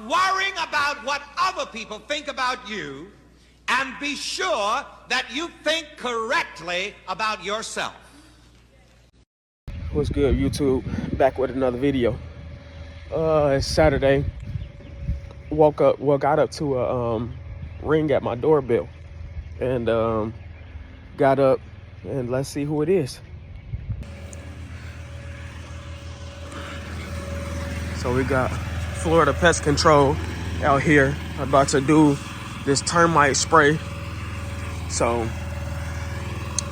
worrying about what other people think about you, and be sure that you think correctly about yourself. What's good, YouTube? Back with another video. It's Saturday. Got up to a ring at my doorbell, and got up, and let's see who it is. So we got Florida Pest Control out here about to do this termite spray. So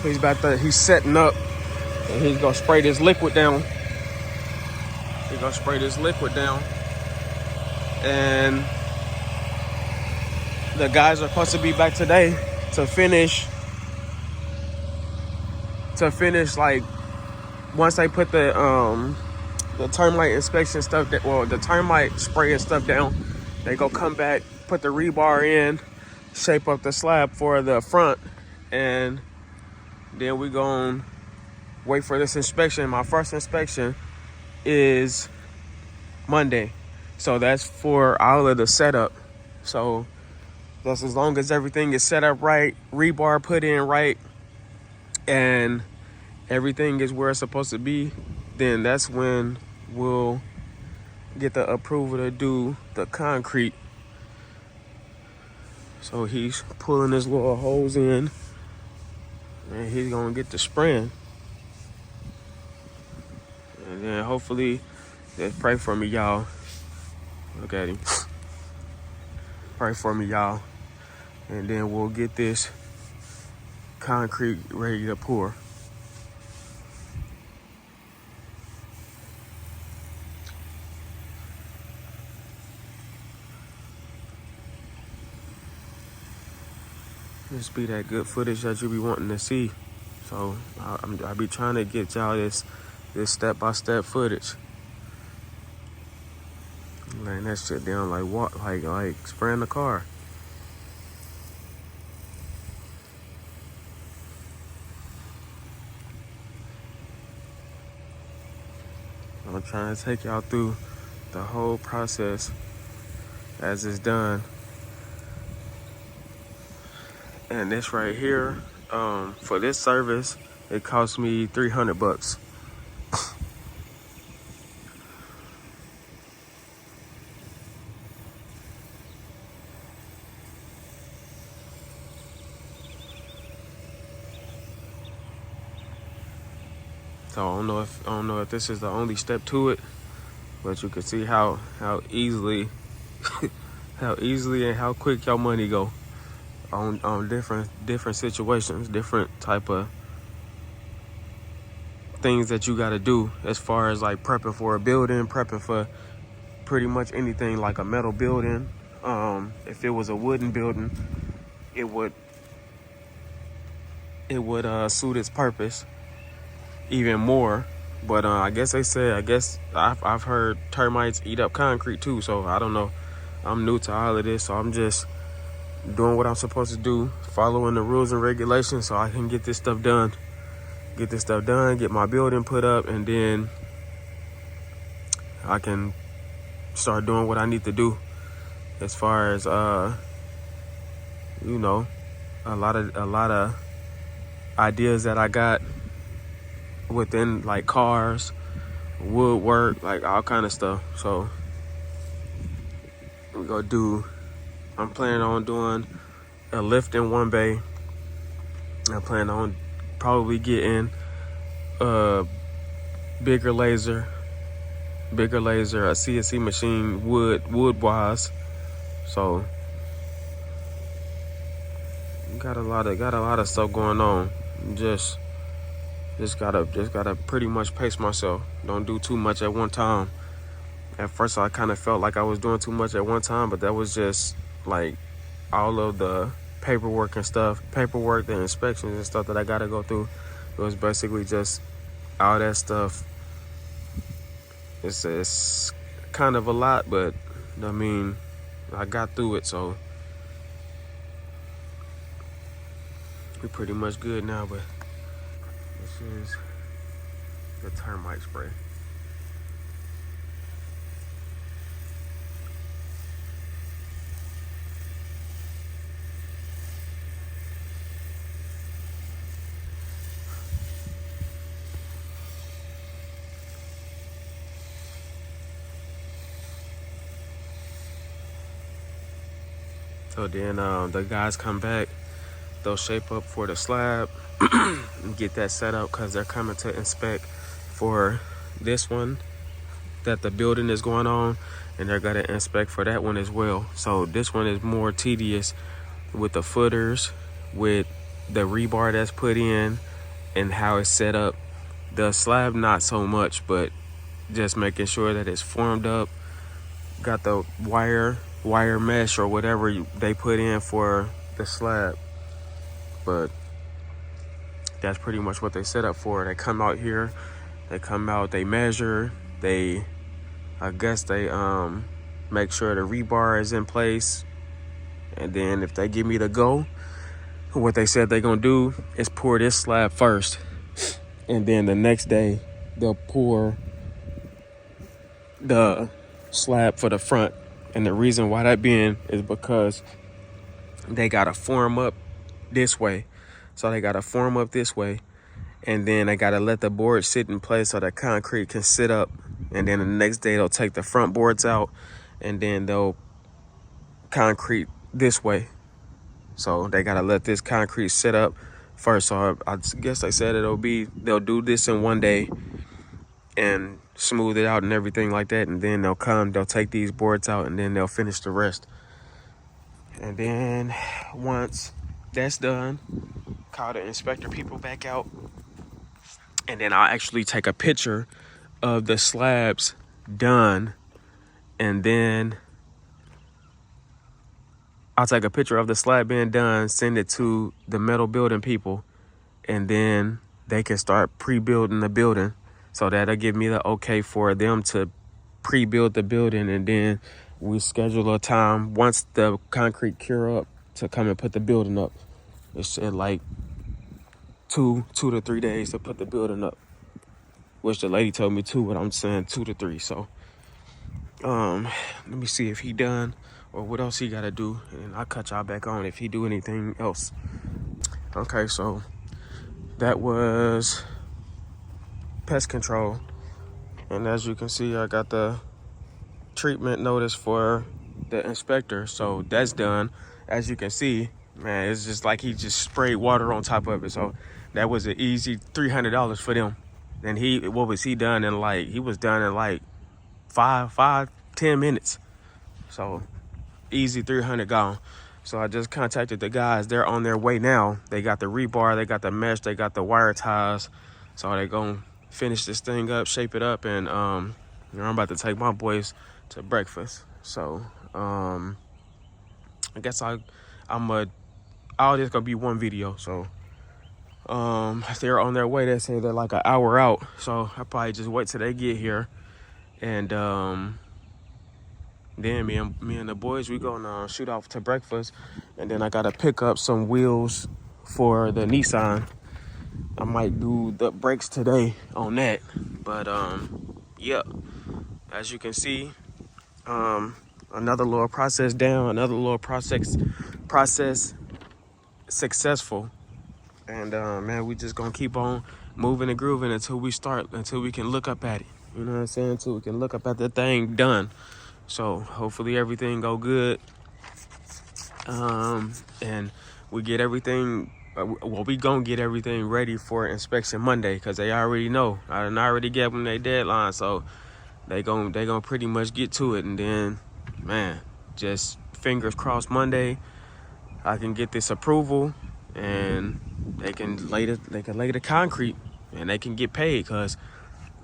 he's setting up, and he's gonna spray this liquid down. And the guys are supposed to be back today to finish like once they put the termite inspection stuff the termite spray and stuff down, they go come back, put the rebar in, shape up the slab for the front, and then we gonna wait for this inspection. My first inspection is Monday, so that's for all of the setup. So that's as long as everything is set up right, rebar put in right, and everything is where it's supposed to be, then that's when we'll get the approval to do the concrete. So he's pulling this little hose in, and he's gonna get the spraying. And then hopefully, just pray for me, y'all. Look at him. Pray for me, y'all. And then we'll get this concrete ready to pour. This be that good footage that you be wanting to see. So I be trying to get y'all this step-by-step footage. Laying that shit down like what? Like spraying the car. I'm trying to take y'all through the whole process as it's done. And this right here, for this service, it cost me $300. So I don't know if this is the only step to it, but you can see how easily how easily and how quick your money go on different situations, different type of things that you got to do as far as like prepping for a building, prepping for pretty much anything like a metal building. If it was a wooden building, it would suit its purpose even more. But I guess I've heard termites eat up concrete too, so I don't know. I'm new to all of this, so I'm just doing what I'm supposed to do, following the rules and regulations so I can get this stuff done. Get my building put up, and then I can start doing what I need to do as far as a lot of ideas that I got within like cars, woodwork, like all kind of stuff. So I'm planning on doing a lift in one bay. I plan on probably getting a bigger laser, a CNC machine, wood wise. So got a lot of stuff going on. Just gotta pretty much pace myself. Don't do too much at one time. At first I kind of felt like I was doing too much at one time, but that was just like all of the paperwork, the inspections and stuff that I gotta go through. It was basically just all that stuff. It's kind of a lot, but I mean, I got through it, so we're pretty much good now. But this is the termite spray. So then the guys come back, they'll shape up for the slab and get that set up because they're coming to inspect for this one that the building is going on, and they're gonna inspect for that one as well. So this one is more tedious with the footers, with the rebar that's put in and how it's set up. The slab not so much, but just making sure that it's formed up, got the wire mesh or whatever they put in for the slab. But that's pretty much what they set up for. They come out here, they measure, I guess they make sure the rebar is in place, and then if they give me the go, what they said they're gonna do is pour this slab first, and then the next day they'll pour the slab for the front. And the reason why that being is because they gotta form up this way. So they gotta form up this way, and then they gotta let the board sit in place so the concrete can sit up. And then the next day they'll take the front boards out, and then they'll concrete this way. So they gotta let this concrete sit up first. So I guess they said they'll do this in one day and smooth it out and everything like that, and then they'll take these boards out, and then they'll finish the rest. And then once that's done, call the inspector people back out, and then I'll actually take a picture of the slabs done, and then I'll take a picture of the slab being done, send it to the metal building people, and then they can start pre-building the building. So that'll give me the okay for them to pre-build the building, and then we schedule a time once the concrete cure up to come and put the building up. It's like 2 to 3 days to put the building up, which the lady told me 2, but I'm saying 2 to 3. So let me see if he done or what else he gotta do, and I'll cut y'all back on if he do anything else. Okay, so that was pest control, and as you can see, I got the treatment notice for the inspector, so that's done. As you can see, man, it's just like he just sprayed water on top of it. So that was an easy $300 for them. And what was he done in like, he was done in like 10 minutes. So easy 300 gone. So I just contacted the guys. They're on their way now. They got the rebar, they got the mesh, they got the wire ties. So they're gonna finish this thing up, shape it up, and I'm about to take my boys to breakfast. So I guess all this gonna be one video. So they're on their way. They say they're like an hour out, so I'll probably just wait till they get here, and then me and the boys, we gonna shoot off to breakfast, and then I gotta pick up some wheels for the Nissan. I might do the brakes today on that, but yeah, as you can see, another little process down, another little process successful. And man, we just gonna keep on moving and grooving until we can look up at it. You know what I'm saying? Until we can look up at the thing done. So hopefully everything go good. And we get everything, we gonna get everything ready for inspection Monday, because they already know. I already gave them their deadline, so they gonna pretty much get to it. And then, man, just fingers crossed Monday I can get this approval, and they can lay the concrete, and they can get paid. Because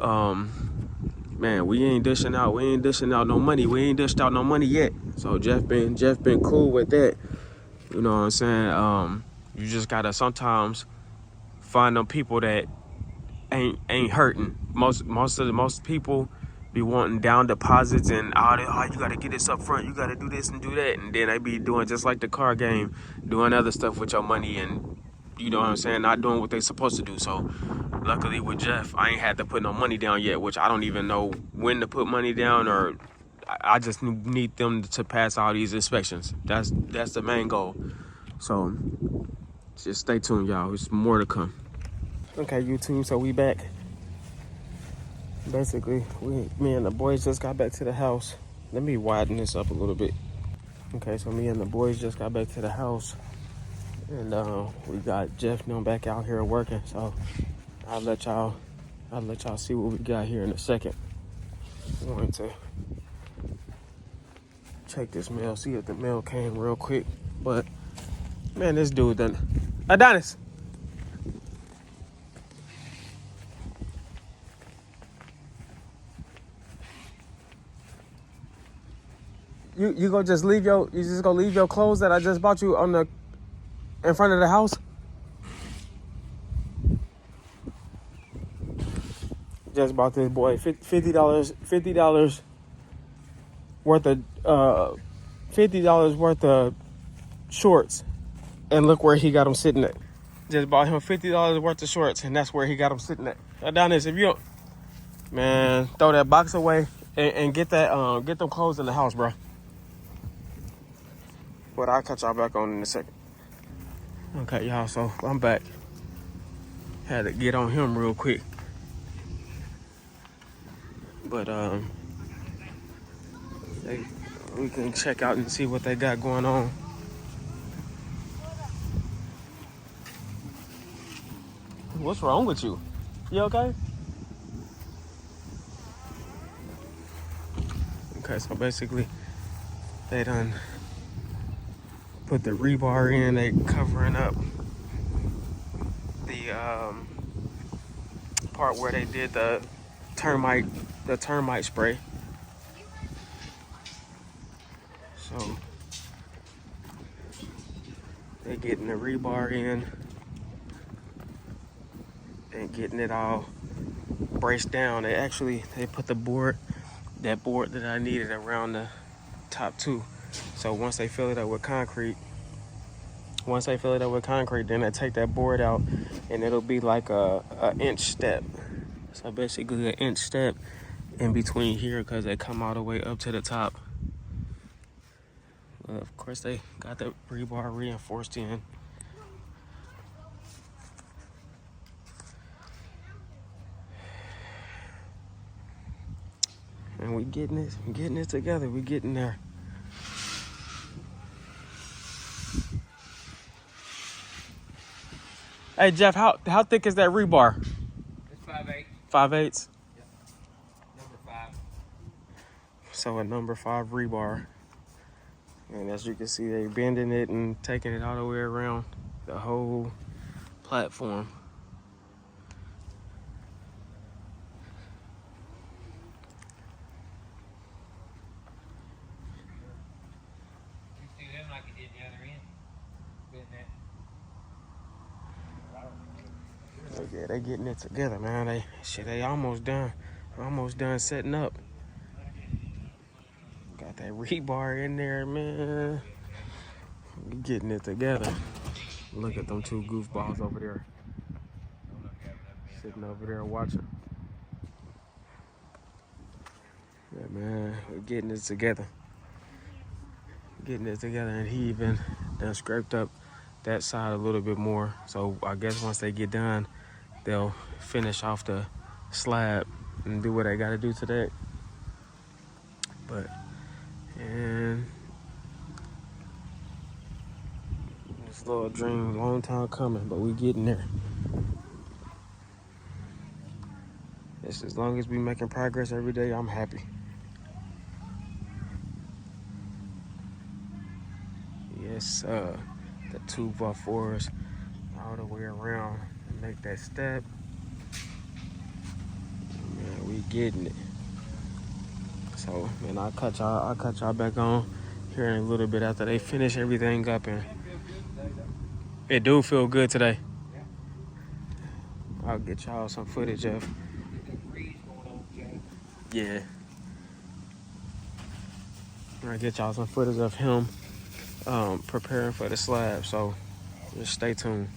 man, we ain't dishing out no money. We ain't dished out no money yet. So Jeff been cool with that. You know what I'm saying? You just gotta sometimes find them people that ain't hurting. Most people be wanting down deposits and you gotta get this up front, you gotta do this and do that, and then they be doing just like the car game, doing other stuff with your money, and you know what I'm saying, not doing what they supposed to do. So luckily with Jeff, I ain't had to put no money down yet, which I don't even know when to put money down, or I just need them to pass all these inspections. That's the main goal. So just stay tuned, y'all. There's more to come. Okay, YouTube, so we back. Basically, me and the boys just got back to the house. Let me widen this up a little bit. Okay, so me and the boys just got back to the house, and we got Jeff and them back out here working. So I'll let y'all see what we got here in a second. I'm going to check this mail, see if the mail came real quick. But man, this dude done. Adonis. You gonna just leave your clothes that I just bought you in front of the house? Just bought this boy $50 worth of $50 worth of shorts, and look where he got them sitting at. Just bought him $50 worth of shorts, and that's where he got them sitting at. Adonis, if you don't, man, throw that box away and get them clothes in the house, bro. But I'll catch y'all back on in a second. Okay, y'all, so I'm back. Had to get on him real quick. But we can check out and see what they got going on. What's wrong with you? You okay? Okay, so basically they done put the rebar in, they covering up the part where they did the termite spray. So they're getting the rebar in and getting it all braced down. They put that board that I needed around the top two. So once they fill it up with concrete, then they take that board out, and it'll be like a inch step. So basically an inch step in between here, because they come all the way up to the top. Of course, they got the rebar reinforced in. And we getting it together. We getting there. Hey Jeff, how thick is that rebar? It's 5/8. 5/8. Yep. Number 5. So a number 5 rebar. And as you can see, they bending it and taking it all the way around the whole platform. You see them like you did the other end? Bend that. Yeah, they getting it together, man. They almost done. Almost done setting up. Got that rebar in there, man. We getting it together. Look at them two goofballs over there. Sitting over there watching. Yeah, man, we're getting it together. And he even done scraped up that side a little bit more. So I guess once they get done, they'll finish off the slab and do what they gotta do today. And this little dream, long time coming, but we getting there. Just as long as we making progress every day, I'm happy. Yes, the 2x4s all the way around and make that step. Man, we getting it. So, man, I'll cut y'all back on here in a little bit after they finish everything up, and it do feel good today. I'll get y'all some footage of. Yeah. I'll get y'all some footage of him preparing for the slab. So just stay tuned.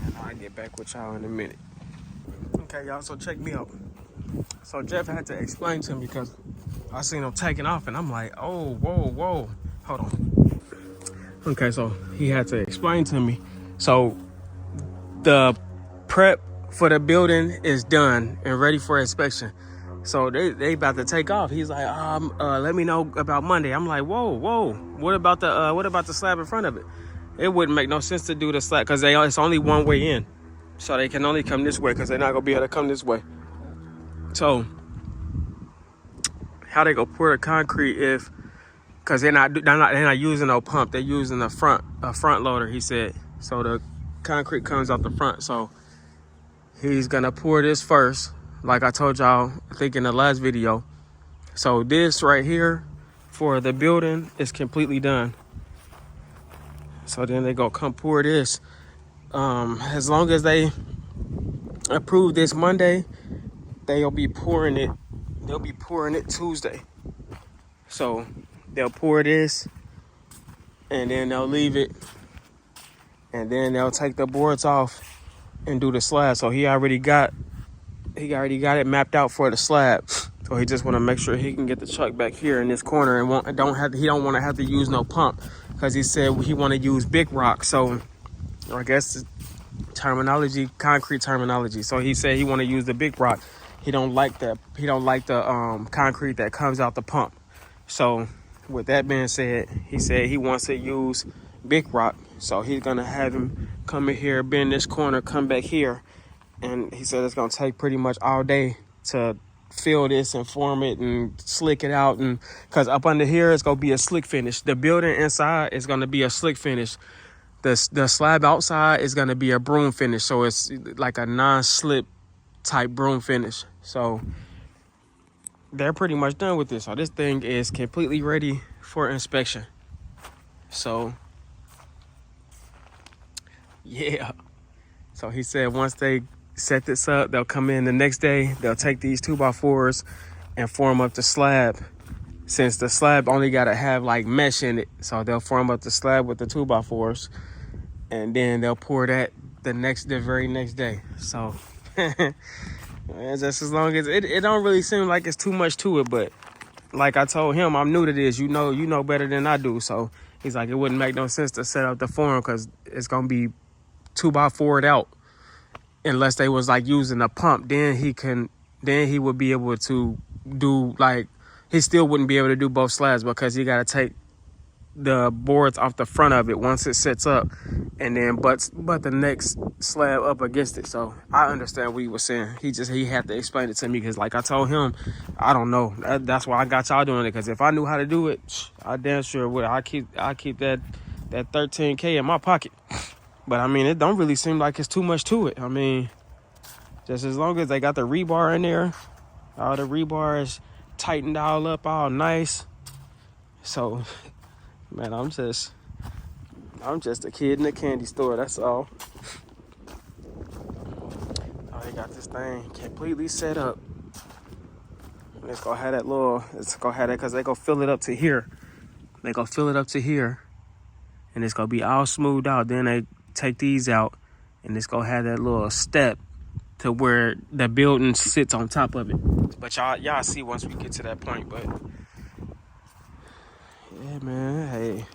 And I'll get back with y'all in a minute. Okay, y'all, so check me out. So Jeff had to explain to me because I seen him taking off, and I'm like, oh, whoa, hold on. Okay, so he had to explain to me. So the prep for the building is done and ready for inspection. So they about to take off. He's like, let me know about Monday. I'm like, whoa. What about the slab in front of it? It wouldn't make no sense to do the slab because it's only one way in. So they can only come this way because they're not gonna be able to come this way. So how they gonna pour the concrete because they're not using no pump, they're using a front loader, he said. So the concrete comes out the front. So he's gonna pour this first, like I told y'all, I think in the last video. So this right here for the building is completely done. So then they gonna come pour this. As long as they approve this Monday, they'll be pouring it Tuesday. So they'll pour this and then they'll leave it and then they'll take the boards off and do the slab. So he already got it mapped out for the slab. So he just want to make sure he can get the truck back here in this corner and he don't want to have to use no pump because he said he want to use big rock. So I guess terminology, concrete terminology. So he said he want to use the big rock. He don't like the concrete that comes out the pump. So with that being said, he said he wants to use big rock. So he's gonna have him come in here, bend this corner, come back here, and he said it's gonna take pretty much all day to fill this and form it and slick it out. And because up under here it's gonna be a slick finish. The building inside is gonna be a slick finish. The slab outside is gonna be a broom finish. So it's like a non-slip type broom finish. So they're pretty much done with this. So this thing is completely ready for inspection. So yeah. So he said once they set this up, they'll come in the next day. They'll take these 2x4s and form up the slab. Since the slab only got to have like mesh in it. So they'll form up the slab with the 2x4s. And then they'll pour that the very next day. So just as long as it don't really seem like it's too much to it, but like I told him, I'm new to this. You know better than I do. So he's like, it wouldn't make no sense to set up the form because it's gonna be 2x4'd out unless they was like using a pump. Then he would be able to do like, he still wouldn't be able to do both slabs because he got to take the boards off the front of it once it sets up and then but the next slab up against it. So I understand what he was saying. He had to explain it to me because like I told him, I don't know. That's why I got y'all doing it, because if I knew how to do it, I damn sure would. I keep that $13K in my pocket. But I mean, it don't really seem like it's too much to it. I mean, just as long as they got the rebar in there, all the rebar is tightened all up, all nice. So man, I'm just a kid in a candy store, that's all. Oh, they got this thing completely set up. It's gonna have that because they gonna fill it up to here. They gonna fill it up to here. And it's gonna be all smoothed out. Then they take these out and it's gonna have that little step to where the building sits on top of it. But y'all see once we get to that point, but yeah, man, hey.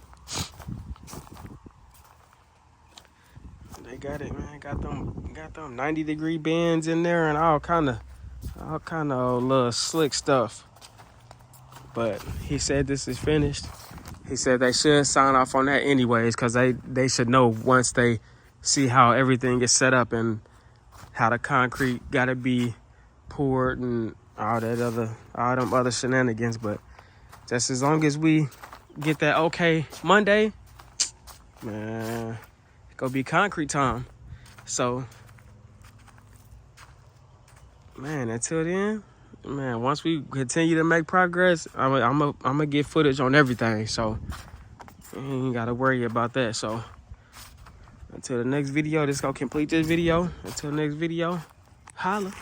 They got it, man. Got them 90-degree bends in there and all kind of little slick stuff. But he said this is finished. He said they should sign off on that anyways, because they should know once they see how everything is set up and how the concrete got to be poured and all them other shenanigans. But just as long as we get that okay Monday, man, it's gonna be concrete time. So, man, until then, man, once we continue to make progress, I'm gonna get footage on everything. So, you ain't gotta worry about that. So, until the next video, this gonna complete this video. Until the next video, holla.